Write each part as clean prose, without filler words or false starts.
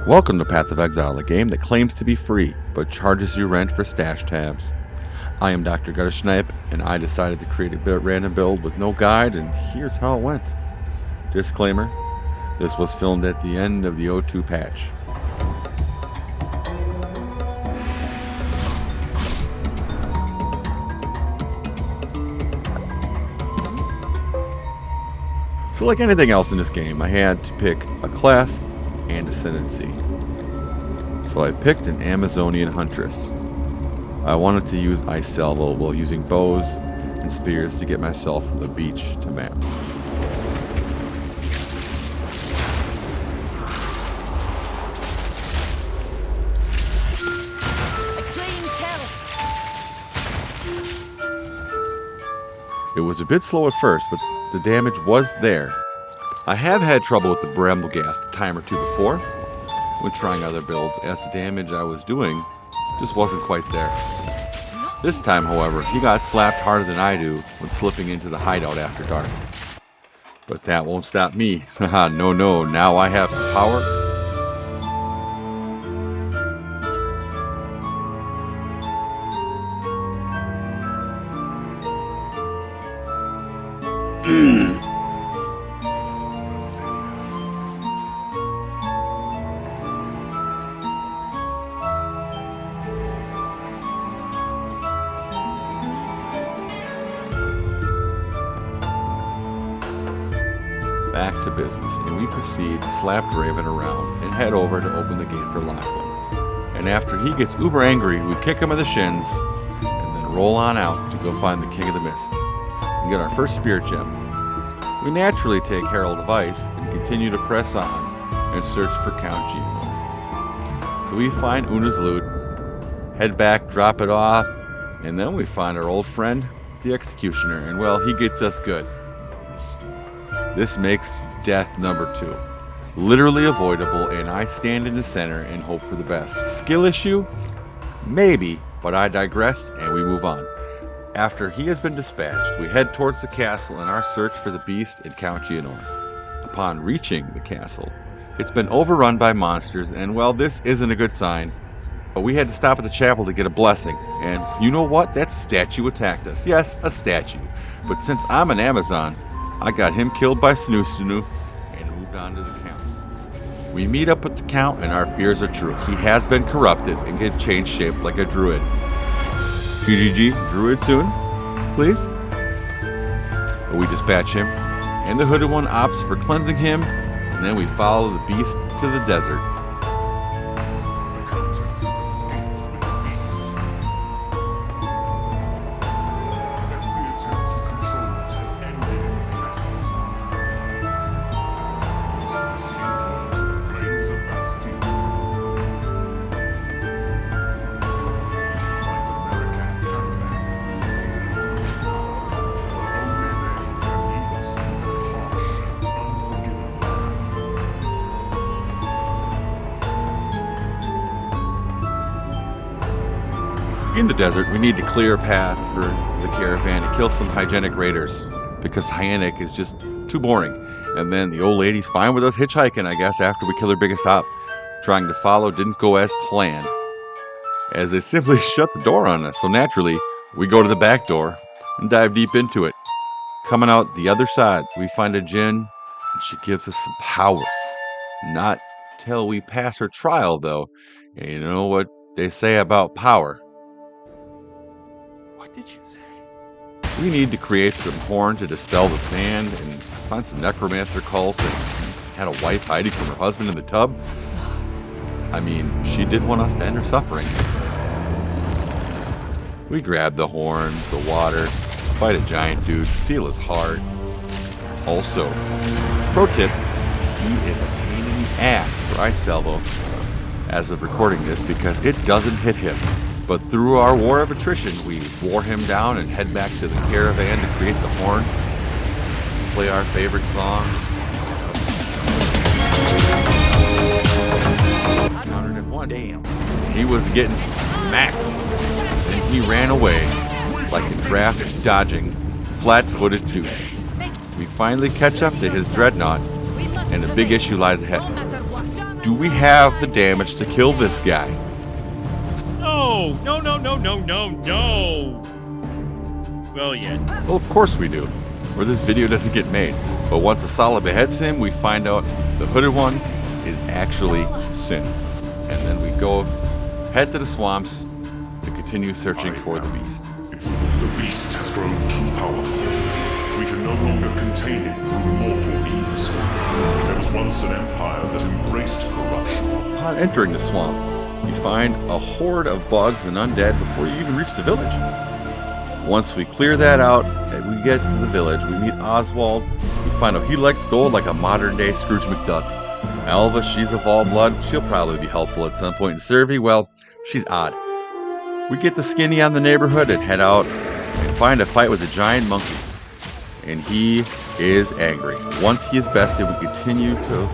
Welcome to Path of Exile, a game that claims to be free, but charges you rent for stash tabs. I am Dr. Gutterschneip, and I decided to create a random build with no guide, and here's how it went. Disclaimer, this was filmed at the end of the O2 patch. So like anything else in this game, I had to pick a class and ascendancy. So I picked an Amazonian huntress. I wanted to use ice salvo while using bows and spears to get myself from the beach to maps. It was a bit slow at first, but the damage was there. I have had trouble with the Bramblegast a time or two before when trying other builds, as the damage I was doing just wasn't quite there. This time, however, he got slapped harder than I do when slipping into the hideout after dark. But that won't stop me. Haha, no, now I have some power. Back to business, and we proceed to slap Draven around and head over to open the gate for Lachlan. And after he gets uber angry, we kick him in the shins and then roll on out to go find the King of the Mist and get our first spirit gem. We naturally take Herald of Ice and continue to press on and search for Count Geomor. So we find Una's loot, head back, drop it off, and then we find our old friend, the Executioner, and well, he gets us good. This makes death number 2. Literally avoidable, and I stand in the center and hope for the best. Skill issue? Maybe, but I digress and we move on. After he has been dispatched, we head towards the castle in our search for the beast and Count Geomor. Upon reaching the castle, it's been overrun by monsters, and well, this isn't a good sign. But we had to stop at the chapel to get a blessing, and you know what? That statue attacked us. Yes, a statue. But since I'm an Amazon, I got him killed by Snoo and moved on to the Count. We meet up with the Count and our fears are true. He has been corrupted and can change shape like a druid. GGG, druid soon, please. But we dispatch him, and the Hooded One opts for cleansing him, and then we follow the beast to the desert. In the desert, we need to clear a path for the caravan to kill some hygienic raiders, because hyenic is just too boring. And then the old lady's fine with us hitchhiking, I guess, after we kill her biggest op. Trying to follow didn't go as planned, as they simply shut the door on us. So naturally, we go to the back door and dive deep into it. Coming out the other side, we find a djinn, and she gives us some powers. Not till we pass her trial, though. And you know what they say about power. What did you say? We need to create some horn to dispel the sand and find some necromancer cult and had a wife hiding from her husband in the tub. I mean, she did want us to end her suffering. We grab the horn, the water, fight a giant dude, steal his heart. Also, pro tip, he is a pain in the ass for ice salvo as of recording this because it doesn't hit him. But through our war of attrition, we wore him down and head back to the caravan to create the horn, play our favorite song. 101. Damn. He was getting smacked, and he ran away like a draft dodging, flat-footed dude. We finally catch up to his dreadnought, and a big issue lies ahead. do we have the damage to kill this guy? No! No, no, no, no, no, no! Well, yeah. Well, of course we do, or this video doesn't get made. But once Asala beheads him, we find out the hooded one is actually Sin. And then we go head to the swamps to continue searching for the beast. The beast has grown too powerful. We can no longer contain it through mortal means. There was once an empire that embraced corruption. Upon entering the swamp, you find a horde of bugs and undead before you even reach the village. Once we clear that out and we get to the village, we meet Oswald. We find out he likes gold like a modern-day Scrooge McDuck. Alva, she's of all blood. She'll probably be helpful at some point in Survey. Well, she's odd. We get the skinny on the neighborhood and head out and find a fight with a giant monkey. And he is angry. Once he is bested, we continue to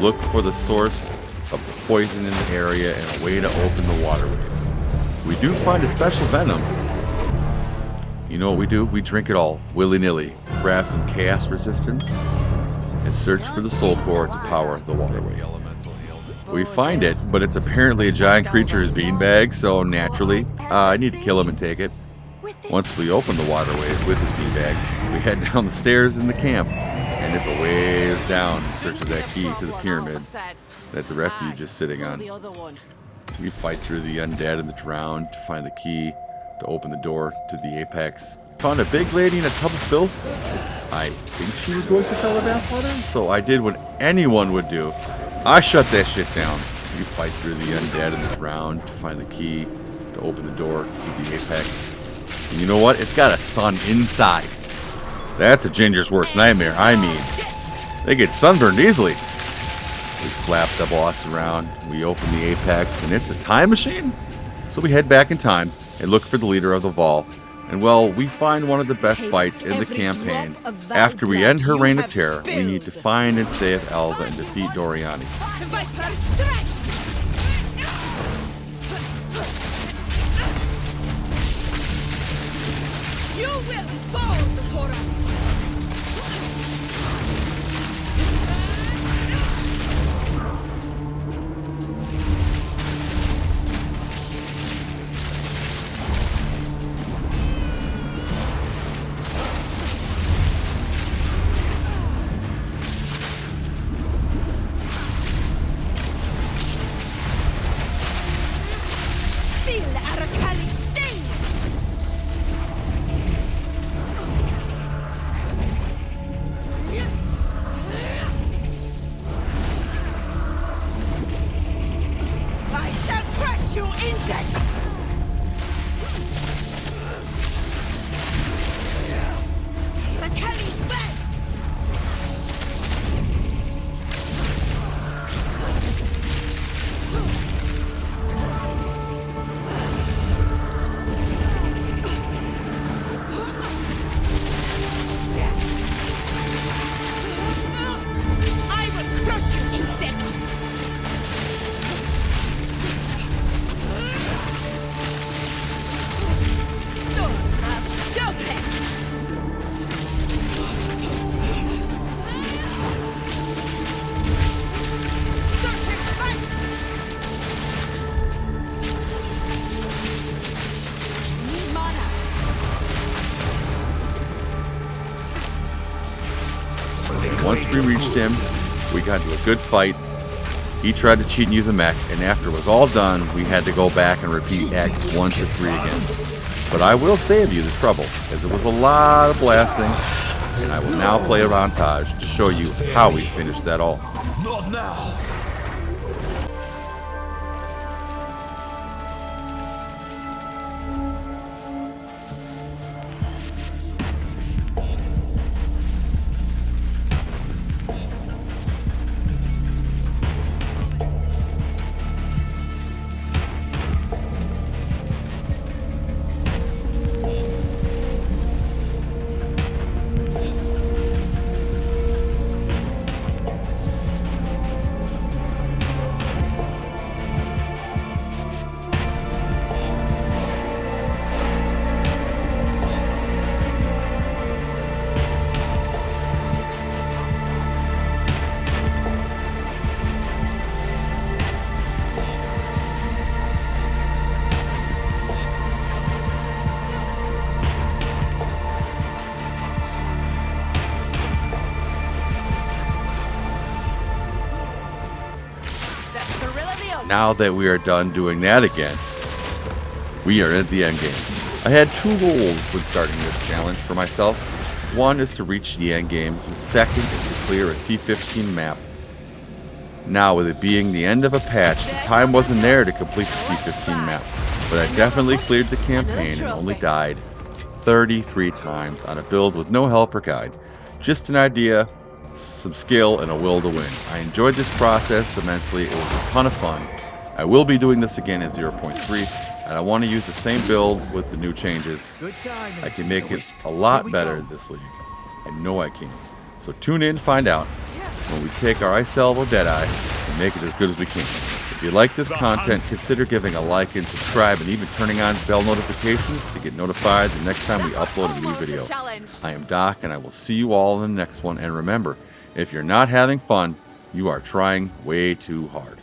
look for the source of the poison in the area and a way to open the waterways. We do find a special venom. You know what we do? We drink it all, willy-nilly. Grab some chaos resistance and search for the soul core to power the waterway. We find it, but it's apparently a giant creature's beanbag, so naturally, I need to kill him and take it. Once we open the waterways with his beanbag, we head down the stairs in the camp, and it's a ways down in search of that key to the pyramid that the refuge is sitting on. We fight through the undead and the drowned to find the key to open the door to the apex. Found a big lady in a tub of filth. I think she was going to sell her bathwater, so I did what anyone would do. I shut that shit down. You fight through the undead and the drowned to find the key to open the door to the apex. And you know what? It's got a sun inside. That's a ginger's worst nightmare. I mean, they get sunburned easily. We slap the boss around. We open the apex, and it's a time machine. So we head back in time and look for the leader of the Vaal. And well, we find one of the best fights in the campaign. After we end her reign of terror, we need to find and save Alva and defeat Doriani. You will fall before us! Feel Arakali sting! I shall crush you, insect! Arakali's back! I will crush you, insect! Storm of Chopin! Serpent fight! Need mana! Once we reached him, we got into a good fight. He tried to cheat and use a mech, and after it was all done, we had to go back and repeat Acts 1 to 3 again. But I will save you the trouble, as it was a lot of blasting, and I will now play a montage to show you how we finished that all. Not now! Now that we are done doing that again, we are at the end game. I had 2 goals when starting this challenge for myself. One is to reach the end game, and second is to clear a T15 map. Now, with it being the end of a patch, the time wasn't there to complete the T15 map, but I definitely cleared the campaign and only died 33 times on a build with no help or guide. Just an idea, some skill, and a will to win. I enjoyed this process immensely. It was a ton of fun. I will be doing this again at 0.3, and I want to use the same build with the new changes. I can make it a lot better this league. I know I can. So tune in to find out when we take our Ice Salvo Deadeye and make it as good as we can. If you like this content, consider giving a like and subscribe, and even turning on bell notifications to get notified the next time we upload a new video. I am Doc, and I will see you all in the next one. And remember, if you're not having fun, you are trying way too hard.